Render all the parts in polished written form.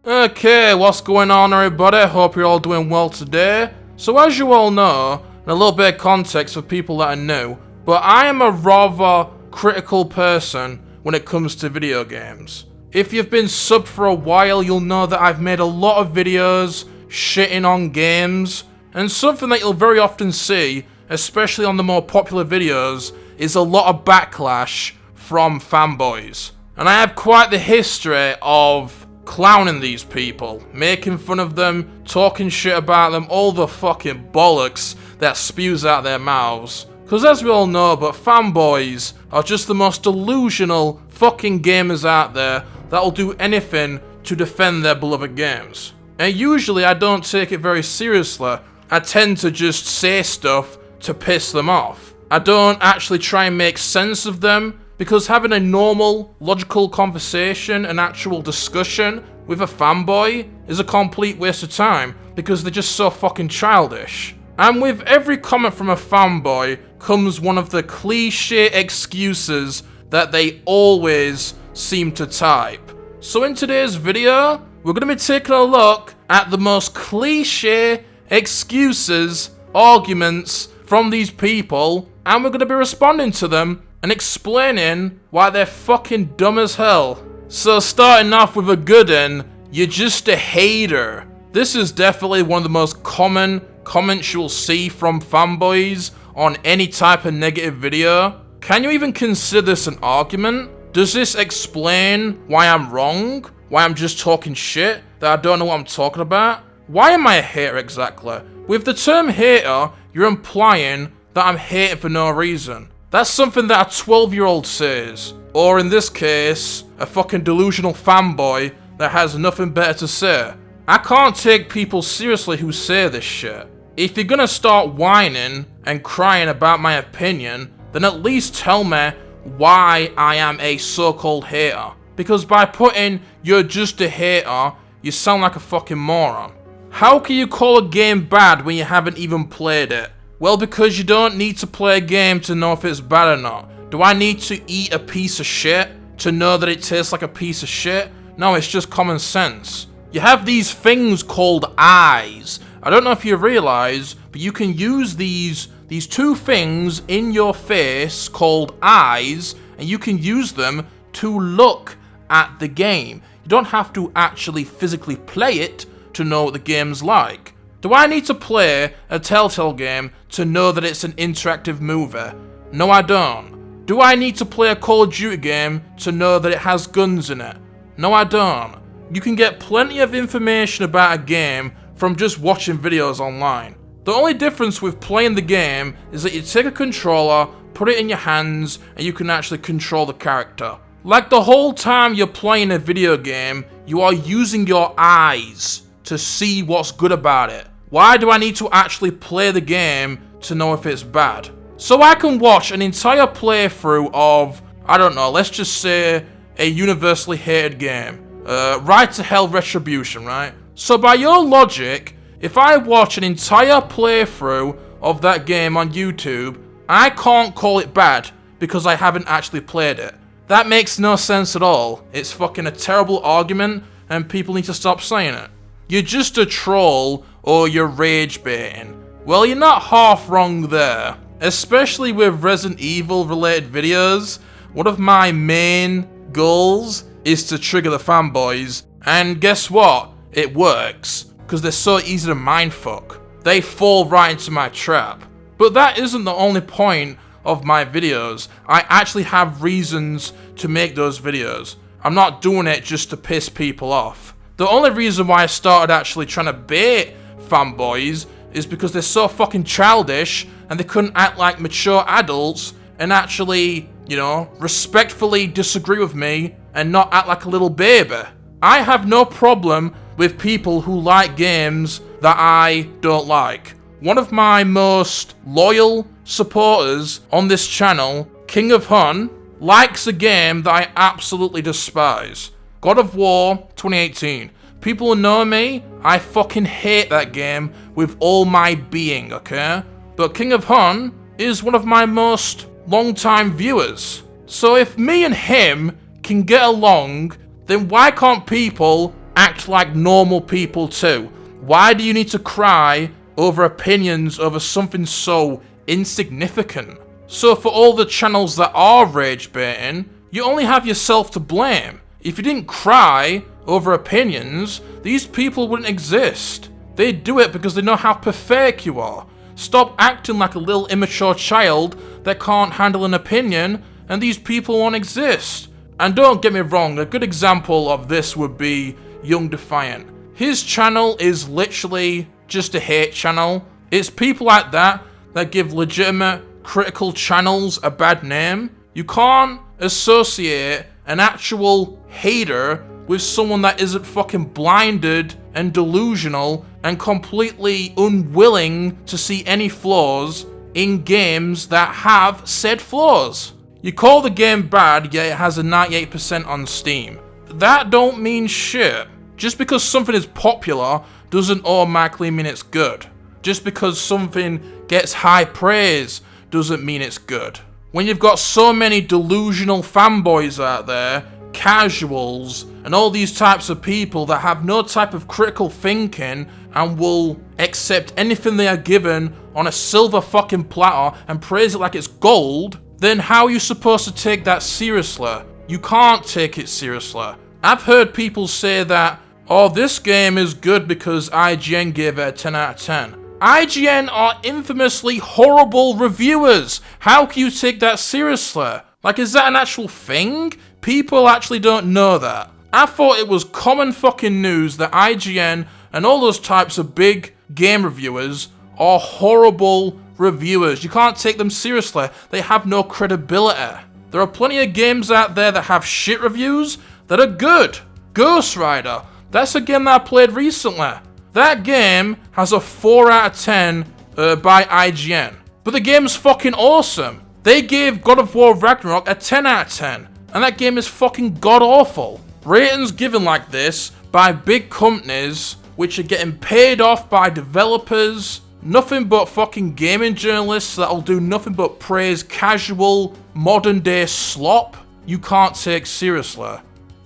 Okay, what's going on everybody? Hope you're all doing well today. So as you all know, and a little bit of context for people that are new, but I am a rather critical person when it comes to video games. If you've been subbed for a while, you'll know that I've made a lot of videos shitting on games, and something that you'll very often see, especially on the more popular videos, is a lot of backlash from fanboys. And I have quite the history of clowning these people, making fun of them, talking shit about them, all the fucking bollocks that spews out their mouths. Cause as we all know, but fanboys are just the most delusional fucking gamers out there that'll do anything to defend their beloved games. And usually I don't take it very seriously. I tend to just say stuff to piss them off. I don't actually try and make sense of them, because having a normal, logical conversation and actual discussion with a fanboy is a complete waste of time, because they're just so fucking childish. And with every comment from a fanboy comes one of the cliche excuses that they always seem to type. So in today's video, we're going to be taking a look at the most cliche excuses, arguments from these people, and we're going to be responding to them and explaining why they're fucking dumb as hell. So starting off with a good one, you're just a hater. This is definitely one of the most common comments you'll see from fanboys on any type of negative video. Can you even consider this an argument? Does this explain why I'm wrong? Why I'm just talking shit? That I don't know what I'm talking about? Why am I a hater exactly? With the term hater, you're implying that I'm hating for no reason. That's something that a 12-year-old says. Or in this case, a fucking delusional fanboy that has nothing better to say. I can't take people seriously who say this shit. If you're gonna start whining and crying about my opinion, then at least tell me why I am a so-called hater. Because by putting "you're just a hater," you sound like a fucking moron. How can you call a game bad when you haven't even played it? Well, because you don't need to play a game to know if it's bad or not. Do I need to eat a piece of shit to know that it tastes like a piece of shit? No, it's just common sense. You have these things called eyes. I don't know if you realize, but you can use these two things in your face called eyes, and you can use them to look at the game. You don't have to actually physically play it to know what the game's like. Do I need to play a Telltale game to know that it's an interactive movie? No, I don't. Do I need to play a Call of Duty game to know that it has guns in it? No, I don't. You can get plenty of information about a game from just watching videos online. The only difference with playing the game is that you take a controller, put it in your hands, and you can actually control the character. Like the whole time you're playing a video game, you are using your eyes to see what's good about it. Why do I need to actually play the game to know if it's bad? So I can watch an entire playthrough of, I don't know, let's just say a universally hated game. Right to Hell Retribution, right? So by your logic, if I watch an entire playthrough of that game on YouTube, I can't call it bad because I haven't actually played it. That makes no sense at all. It's fucking a terrible argument and people need to stop saying it. You're just a troll or you're rage baiting. Well, you're not half wrong there. Especially with Resident Evil related videos, one of my main goals is to trigger the fanboys, and guess what? It works, because they're so easy to mindfuck. They fall right into my trap. But that isn't the only point of my videos. I actually have reasons to make those videos. I'm not doing it just to piss people off. The only reason why I started actually trying to bait fanboys is because they're so fucking childish and they couldn't act like mature adults and actually, you know, respectfully disagree with me and not act like a little baby. I have no problem with people who like games that I don't like. One of my most loyal supporters on this channel, King of Hun, likes a game that I absolutely despise. God of War 2018. People who know me, I fucking hate that game with all my being, okay? But King of Hun is one of my most long-time viewers. So if me and him can get along, then why can't people act like normal people too. Why do you need to cry over opinions over something so insignificant? So for all the channels that are rage baiting, you only have yourself to blame. If you didn't cry over opinions, these people wouldn't exist. They do it because they know how pathetic you are. Stop acting like a little immature child that can't handle an opinion, and these people won't exist. And don't get me wrong, a good example of this would be Young Defiant. His channel is literally just a hate channel. It's people like that that give legitimate critical channels a bad name. You can't associate an actual hater with someone that isn't fucking blinded and delusional and completely unwilling to see any flaws in games that have said flaws. You call the game bad, yet it has a 98% on Steam. That don't mean shit. Just because something is popular doesn't automatically mean it's good. Just because something gets high praise doesn't mean it's good. When you've got so many delusional fanboys out there, casuals, and all these types of people that have no type of critical thinking and will accept anything they are given on a silver fucking platter and praise it like it's gold, then how are you supposed to take that seriously? You can't take it seriously. I've heard people say that, oh, this game is good because IGN gave it a 10 out of 10. IGN are infamously horrible reviewers. How can you take that seriously? Like, is that an actual thing? People actually don't know that. I thought it was common fucking news that IGN and all those types of big game reviewers are horrible reviewers. You can't take them seriously. They have no credibility. There are plenty of games out there that have shit reviews that are good. Ghost Rider, that's a game that I played recently. That game has a 4 out of 10 by IGN. But the game's fucking awesome. They gave God of War Ragnarok a 10 out of 10. And that game is fucking god-awful. Ratings given like this by big companies, which are getting paid off by developers, nothing but fucking gaming journalists that'll do nothing but praise casual, modern-day slop, you can't take seriously.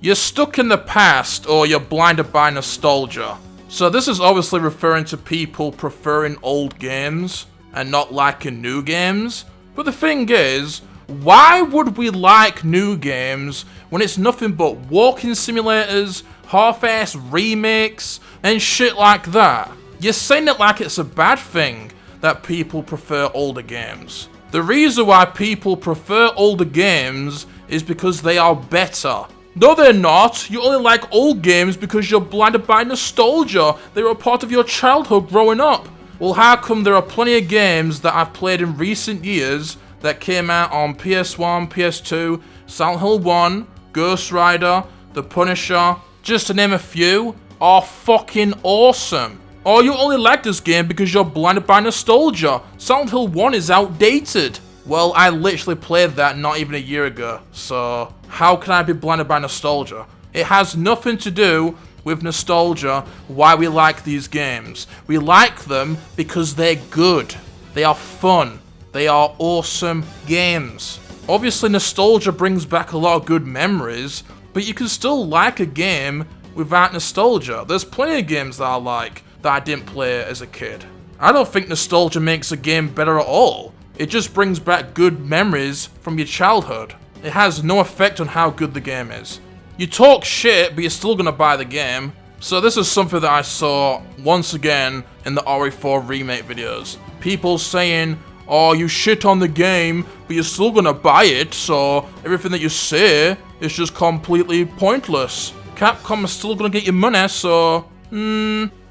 You're stuck in the past, or you're blinded by nostalgia. So this is obviously referring to people preferring old games and not liking new games. But the thing is, why would we like new games when it's nothing but walking simulators, half-ass remakes, and shit like that? You're saying it like it's a bad thing that people prefer older games. The reason why people prefer older games is because they are better. No, they're not. You only like old games because you're blinded by nostalgia. They were a part of your childhood growing up. Well, how come there are plenty of games that I've played in recent years that came out on PS1, PS2, Silent Hill 1, Ghost Rider, The Punisher, just to name a few, are fucking awesome. Or you only like this game because you're blinded by nostalgia. Silent Hill 1 is outdated. Well, I literally played that not even a year ago, so how can I be blinded by nostalgia? It has nothing to do with nostalgia why we like these games. We like them because they're good. They are fun. They are awesome games. Obviously, nostalgia brings back a lot of good memories, but you can still like a game without nostalgia. There's plenty of games that I like that I didn't play as a kid. I don't think nostalgia makes a game better at all. It just brings back good memories from your childhood. It has no effect on how good the game is. You talk shit, but you're still gonna buy the game. So this is something that I saw once again in the RE4 remake videos. People saying, oh, you shit on the game, but you're still gonna buy it, so everything that you say is just completely pointless. Capcom is still gonna get your money, so...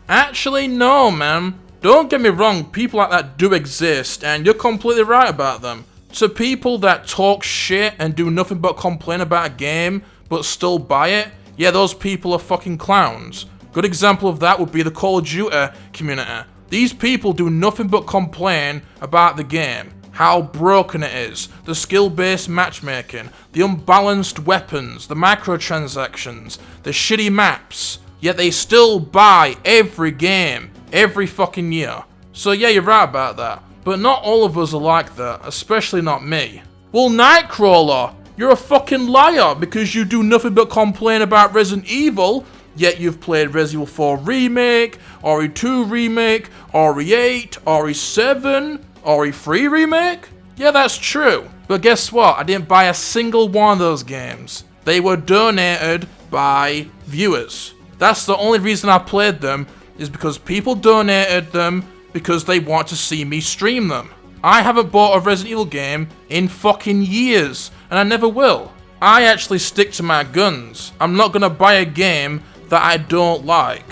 actually no, man. Don't get me wrong, people like that do exist, and you're completely right about them. To people that talk shit and do nothing but complain about a game, but still buy it, yeah, those people are fucking clowns. Good example of that would be the Call of Duty community. These people do nothing but complain about the game, how broken it is, the skill-based matchmaking, the unbalanced weapons, the microtransactions, the shitty maps, yet they still buy every game, every fucking year. So yeah, you're right about that. But not all of us are like that, especially not me. Well, Nightcrawler, you're a fucking liar because you do nothing but complain about Resident Evil, yet you've played Resident Evil 4 Remake, RE2 Remake, RE8, RE7, RE3 Remake? Yeah, that's true. But guess what? I didn't buy a single one of those games. They were donated by viewers. That's the only reason I played them, is because people donated them because they want to see me stream them. I haven't bought a Resident Evil game in fucking years, and I never will. I actually stick to my guns. I'm not gonna buy a game that I don't like.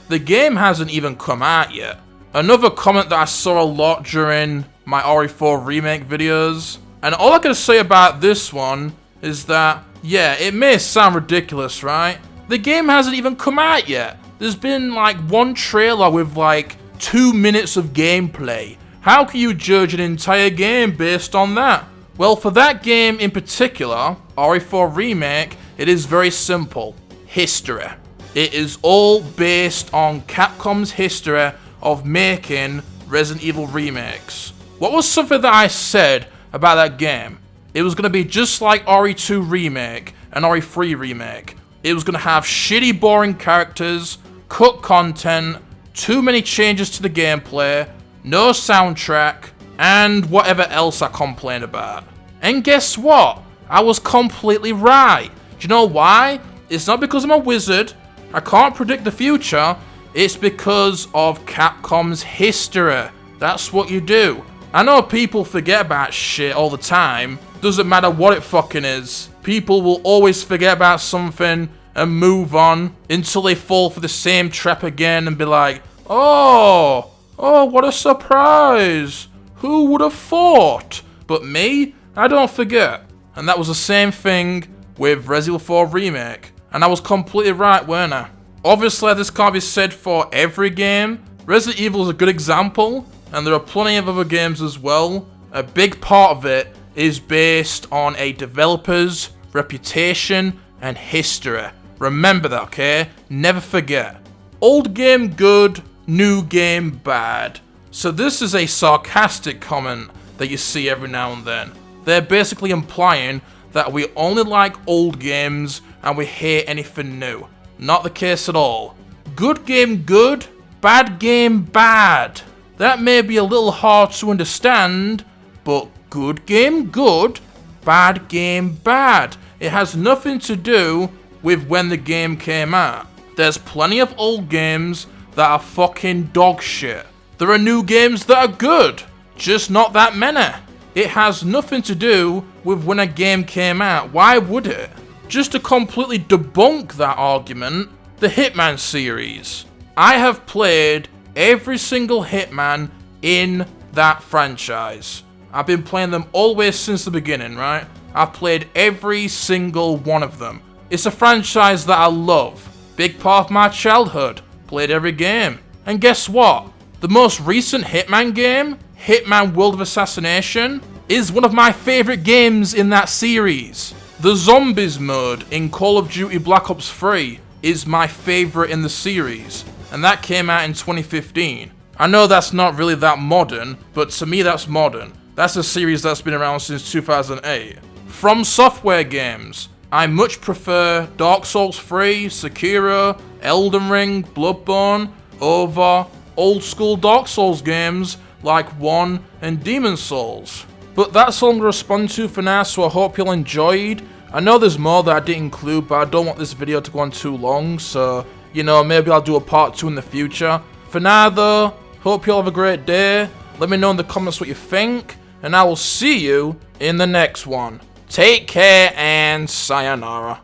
The game hasn't even come out yet. Another comment that I saw a lot during my RE4 Remake videos, and all I can say about this one is that, yeah, it may sound ridiculous, right? The game hasn't even come out yet. There's been like one trailer with like 2 minutes of gameplay. How can you judge an entire game based on that? Well, for that game in particular, RE4 Remake, it is very simple. History. It is all based on Capcom's history of making Resident Evil remakes. What was something that I said about that game? It was going to be just like RE2 Remake and RE3 Remake. It was going to have shitty, boring characters, cut content, too many changes to the gameplay, no soundtrack, and whatever else I complained about. And guess what? I was completely right. Do you know why? It's not because I'm a wizard. I can't predict the future. It's because of Capcom's history. That's what you do. I know people forget about shit all the time. Doesn't matter what it fucking is. People will always forget about something and move on until they fall for the same trap again and be like, oh, what a surprise. Who would have thought? But me, I don't forget. And that was the same thing with Resident Evil 4 Remake. And I was completely right, weren't I? Obviously, this can't be said for every game. Resident Evil is a good example, and there are plenty of other games as well. A big part of it is based on a developer's reputation and history. Remember that, okay? Never forget. Old game good, new game bad. So this is a sarcastic comment that you see every now and then. They're basically implying that we only like old games and we hate anything new. Not the case at all. Good game good, bad game bad. That may be a little hard to understand, but good game good, bad game bad. It has nothing to do with when the game came out. There's plenty of old games that are fucking dog shit. There are new games that are good, just not that many. It has nothing to do with when a game came out. Why would it? Just to completely debunk that argument, the Hitman series. I have played every single Hitman in that franchise. I've been playing them all the way since the beginning, right? I've played every single one of them. It's a franchise that I love. Big part of my childhood. Played every game. And guess what? The most recent Hitman game, Hitman World of Assassination, is one of my favorite games in that series. The Zombies mode in Call of Duty Black Ops 3 is my favorite in the series, and that came out in 2015. I know that's not really that modern, but to me that's modern. That's a series that's been around since 2008. From Software games, I much prefer Dark Souls 3, Sekiro, Elden Ring, Bloodborne over old school Dark Souls games like 1 and Demon Souls. But that's all I'm going to respond to for now, so I hope you all enjoyed. I know there's more that I didn't include, but I don't want this video to go on too long, so, you know, maybe I'll do a part 2 in the future. For now though, hope you all have a great day. Let me know in the comments what you think, and I will see you in the next one. Take care and sayonara.